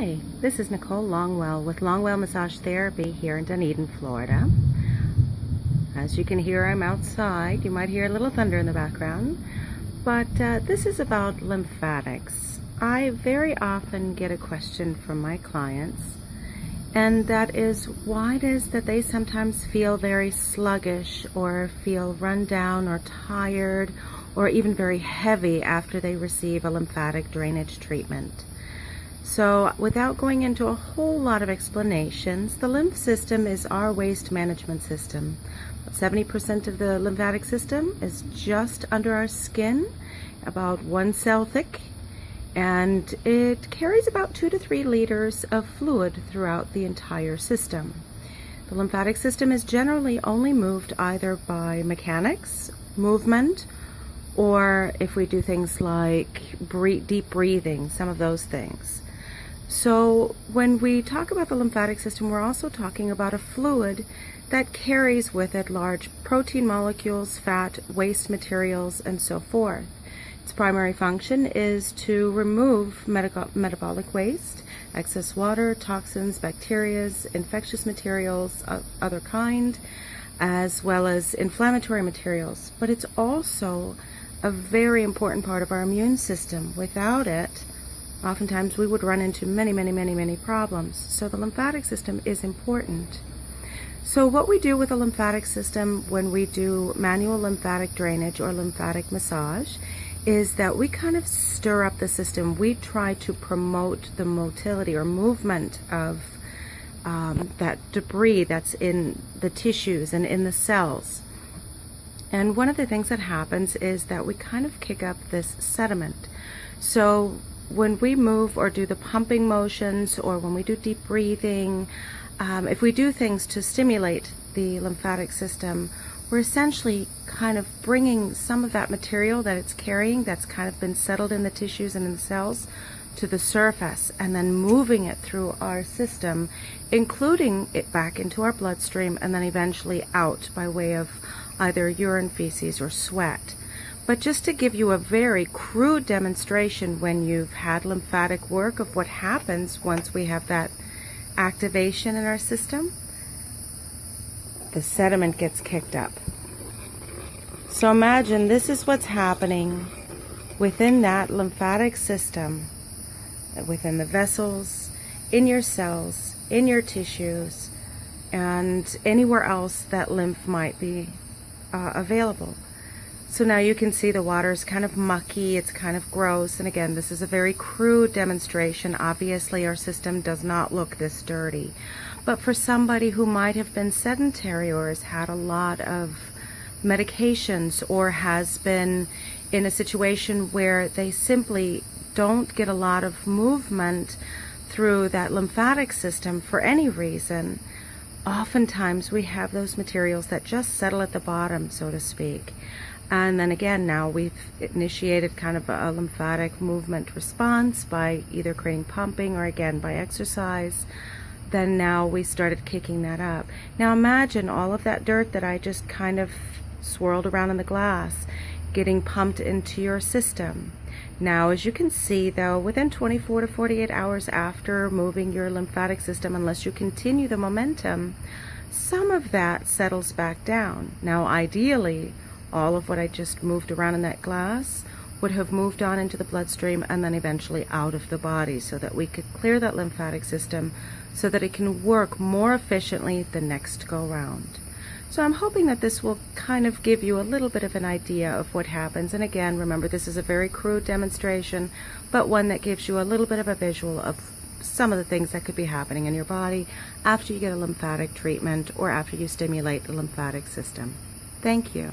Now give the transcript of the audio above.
Hi, this is Nicole Longwell with Longwell Massage Therapy here in Dunedin, Florida. As you can hear, I'm outside. You might hear a little thunder in the background, but this is about lymphatics. I very often get a question from my clients, and that is why it is that they sometimes feel very sluggish or feel run down or tired or even very heavy after they receive a lymphatic drainage treatment. So without going into a whole lot of explanations, the lymph system is our waste management system. 70% of the lymphatic system is just under our skin, about 1 cell thick, and it carries about 2 to 3 liters of fluid throughout the entire system. The lymphatic system is generally only moved either by mechanics, movement, or if we do things like deep breathing, some of those things. So when we talk about the lymphatic system, we're also talking about a fluid that carries with it large protein molecules, fat, waste materials, and so forth. Its primary function is to remove metabolic waste, excess water, toxins, bacteria, infectious materials of other kind, as well as inflammatory materials. But it's also a very important part of our immune system. Without it, oftentimes we would run into many problems. So the lymphatic system is important. So what we do with the lymphatic system when we do manual lymphatic drainage or lymphatic massage is that we kind of stir up the system. We try to promote the motility or movement of that debris that's in the tissues and in the cells. And one of the things that happens is that we kind of kick up this sediment. So when we move or do the pumping motions, or when we do deep breathing, if we do things to stimulate the lymphatic system, we're essentially kind of bringing some of that material that it's carrying that's kind of been settled in the tissues and in the cells to the surface, and then moving it through our system, including it back into our bloodstream, and then eventually out by way of either urine, feces, or sweat. But just to give you a very crude demonstration when you've had lymphatic work of what happens once we have that activation in our system, the sediment gets kicked up. So imagine this is what's happening within that lymphatic system, within the vessels, in your cells, in your tissues, and anywhere else that lymph might be available. So now you can see the water is kind of mucky, it's kind of gross, and again, this is a very crude demonstration. Obviously our system does not look this dirty. But for somebody who might have been sedentary or has had a lot of medications or has been in a situation where they simply don't get a lot of movement through that lymphatic system for any reason, oftentimes we have those materials that just settle at the bottom, so to speak. And then again, now we've initiated kind of a lymphatic movement response by either creating pumping or again by exercise. Then now we started kicking that up. Now imagine all of that dirt that I just kind of swirled around in the glass getting pumped into your system. Now, as you can see though, within 24 to 48 hours after moving your lymphatic system, unless you continue the momentum, some of that settles back down. Now ideally, all of what I just moved around in that glass would have moved on into the bloodstream and then eventually out of the body, so that we could clear that lymphatic system so that it can work more efficiently the next go round. So I'm hoping that this will kind of give you a little bit of an idea of what happens. And again, remember, this is a very crude demonstration, but one that gives you a little bit of a visual of some of the things that could be happening in your body after you get a lymphatic treatment or after you stimulate the lymphatic system. Thank you.